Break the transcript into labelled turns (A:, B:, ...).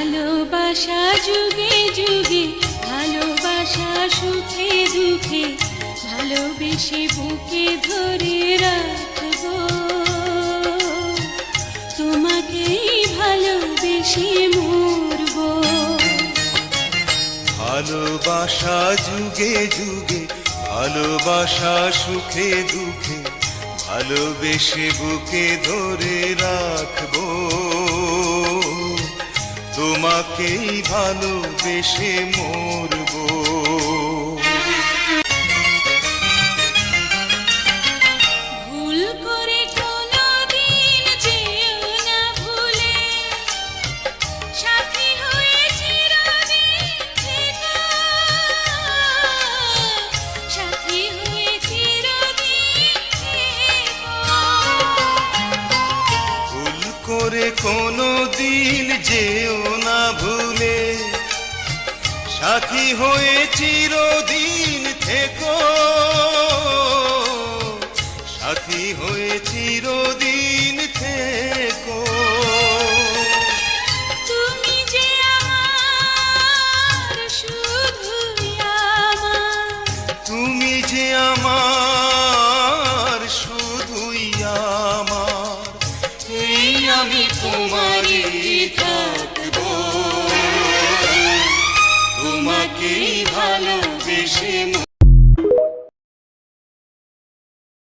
A: ভালোবাসা যুগে যুগে, ভালোবাসা সুখে দুঃখে, ভালোবেসে বুকে ধরে রাখবো, তোমাকেই ভালোবেসে মরবো।
B: ভালোবাসা যুগে যুগে, ভালোবাসা সুখে দুঃখে, ভালোবেসে বুকে ধরে রাখবো, তোমাকেই ভালোবেসে মরবো।
A: ভুল করে কোনোদিন যেও না ভুলে, সাথী হয়ে চিরদিন থেকো, সাথী হয়ে চিরদিন থেকো।
B: ভুল করে কোনোদিন যেও না ভুলে, সাথী হয়ে চিরদিন থেকো, সাথী হয়ে চিরদিন থেকো।
A: তুমি যে আমার শুধুই আমার,
B: তুমি যে আমার শুধুই আমার, এই আমি তোমারই থাকবো, তোমাকেই ভালোবেসে